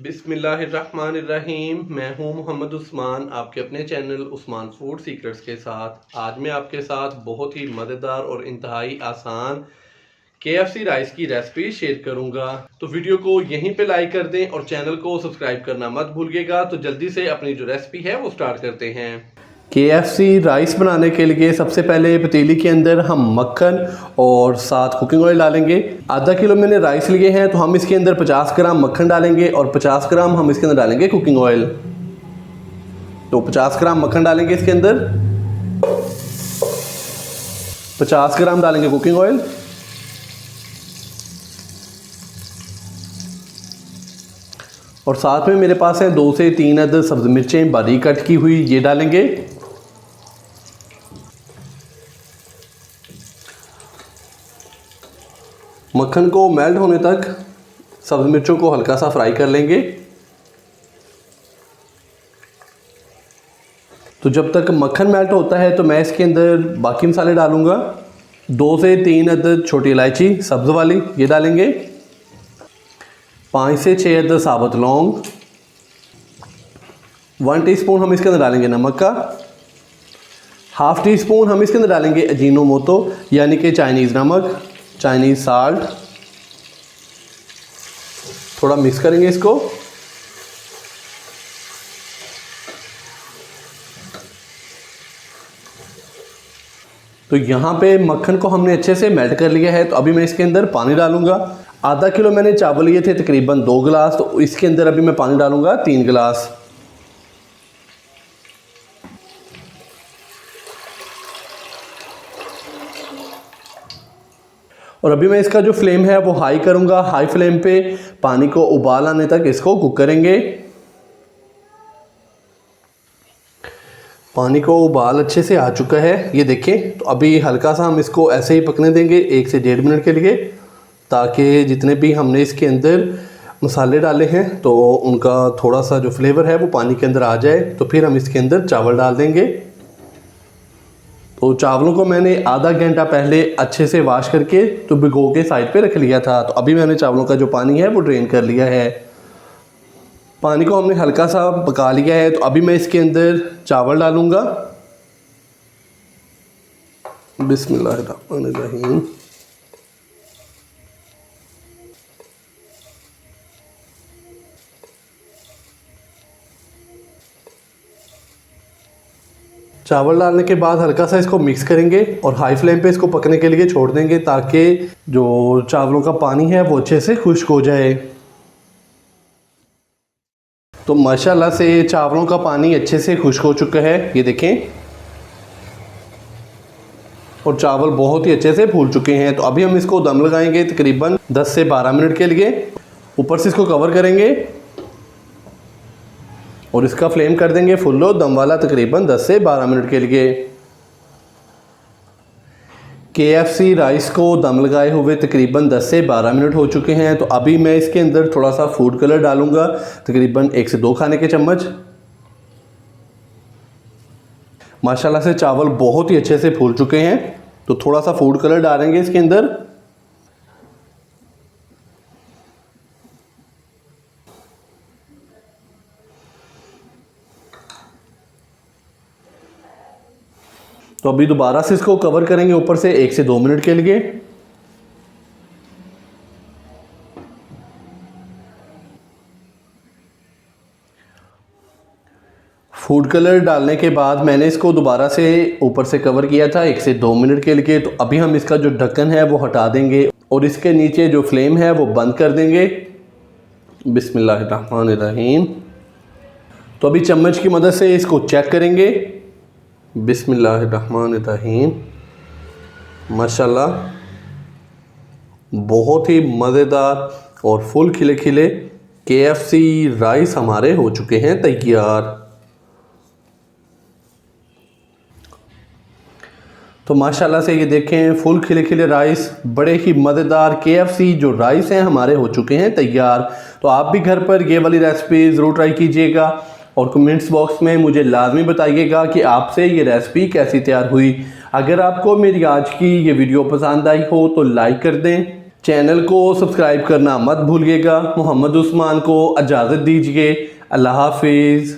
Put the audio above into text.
बिस्मिल्लाहिर्रहमानिर्रहीम। मैं हूं मोहम्मद उस्मान, आपके अपने चैनल उस्मान फूड सीक्रेट्स के साथ। आज मैं आपके साथ बहुत ही मज़ेदार और इंतहाई आसान KFC राइस की रेसिपी शेयर करूंगा। तो वीडियो को यहीं पे लाइक कर दें और चैनल को सब्सक्राइब करना मत भूलिएगा। तो जल्दी से अपनी जो रेसिपी है वो स्टार्ट करते हैं। KFC राइस बनाने के लिए सबसे पहले पतीली के अंदर हम मक्खन और साथ कुकिंग ऑयल डालेंगे। आधा किलो मैंने राइस लिए हैं तो हम इसके अंदर 50 ग्राम मक्खन डालेंगे और 50 ग्राम हम इसके अंदर डालेंगे कुकिंग ऑयल। तो 50 ग्राम मक्खन डालेंगे इसके अंदर, 50 ग्राम डालेंगे कुकिंग ऑयल और साथ में मेरे पास है 2 से 3 अदद सब्ज़ मिर्चें बारीक कट की हुई, ये डालेंगे। मक्खन को मेल्ट होने तक सब्ज़ मिर्चों को हल्का सा फ्राई कर लेंगे। तो जब तक मक्खन मेल्ट होता है तो मैं इसके अंदर बाकी मसाले डालूँगा। 2 से 3 अदद छोटी इलायची सब्ज़ वाली, ये डालेंगे। 5 से 6 अदद साबुत लौंग, 1 टीस्पून हम इसके अंदर डालेंगे नमक का, हाफ़ टी स्पून हम इसके अंदर डालेंगे अजीनोमोटो यानी कि चाइनीज़ नमक, चाइनीज़ साल्ट। थोड़ा मिक्स करेंगे इसको। तो यहाँ पे मक्खन को हमने अच्छे से मेल्ट कर लिया है। तो अभी मैं इसके अंदर पानी डालूंगा। आधा किलो मैंने चावल लिए थे, तकरीबन 2 गिलास, तो इसके अंदर अभी मैं पानी डालूंगा 3 गिलास। और अभी मैं इसका जो फ्लेम है वो हाई करूंगा। हाई फ्लेम पे पानी को उबाल आने तक इसको कुक करेंगे। पानी को उबाल अच्छे से आ चुका है, ये देखें। तो अभी हल्का सा हम इसको ऐसे ही पकने देंगे 1 से 1.5 मिनट के लिए, ताकि जितने भी हमने इसके अंदर मसाले डाले हैं तो उनका थोड़ा सा जो फ्लेवर है वो पानी के अंदर आ जाए। तो फिर हम इसके अंदर चावल डाल देंगे। तो चावलों को मैंने आधा घंटा पहले अच्छे से वॉश करके तो भिगो के साइड पे रख लिया था। तो अभी मैंने चावलों का जो पानी है वो ड्रेन कर लिया है। पानी को हमने हल्का सा पका लिया है। तो अभी मैं इसके अंदर चावल डालूंगा। बिस्मिल्लाहिर्रहमानिर्रहीम। चावल डालने के बाद हल्का सा इसको मिक्स करेंगे और हाई फ्लेम पे इसको पकने के लिए छोड़ देंगे, ताकि जो चावलों का पानी है वो अच्छे से खुश्क हो जाए। तो माशाल्लाह से चावलों का पानी अच्छे से खुश्क हो चुका है, ये देखें। और चावल बहुत ही अच्छे से फूल चुके हैं। तो अभी हम इसको दम लगाएंगे तकरीबन 10 से 12 मिनट के लिए। ऊपर से इसको कवर करेंगे और इसका फ्लेम कर देंगे फुल लो दम वाला, तकरीबन 10 से 12 मिनट के लिए। KFC राइस को दम लगाए हुए तकरीबन 10 से 12 मिनट हो चुके हैं। तो अभी मैं इसके अंदर थोड़ा सा फूड कलर डालूंगा, तकरीबन 1 से 2 खाने के चम्मच। माशाल्लाह से चावल बहुत ही अच्छे से फूल चुके हैं। तो थोड़ा सा फूड कलर डालेंगे इसके अंदर। तो अभी दोबारा से इसको कवर करेंगे ऊपर से 1 से 2 मिनट के लिए। फूड कलर डालने के बाद मैंने इसको दोबारा से ऊपर से कवर किया था 1 से 2 मिनट के लिए। तो अभी हम इसका जो ढक्कन है वो हटा देंगे और इसके नीचे जो फ्लेम है वो बंद कर देंगे। बिस्मिल्लाहिर्रहमानिर्रहीम। तो अभी चम्मच की मदद से इसको चेक करेंगे। बिस्मिल्लाहिर्रहमानिर्रहीम। माशाल्लाह बहुत ही मज़ेदार और फुल खिले खिले KFC राइस हमारे हो चुके हैं तैयार। तो माशाल्लाह से ये देखें, फुल खिले खिले राइस, बड़े ही मज़ेदार KFC जो राइस हैं हमारे हो चुके हैं तैयार। तो आप भी घर पर ये वाली रेसिपी ज़रूर ट्राई कीजिएगा और कमेंट्स बॉक्स में मुझे लाजमी बताइएगा कि आपसे ये रेसिपी कैसी तैयार हुई। अगर आपको मेरी आज की ये वीडियो पसंद आई हो तो लाइक कर दें, चैनल को सब्सक्राइब करना मत भूलिएगा। मोहम्मद उस्मान को इजाज़त दीजिए। अल्लाह हाफिज़।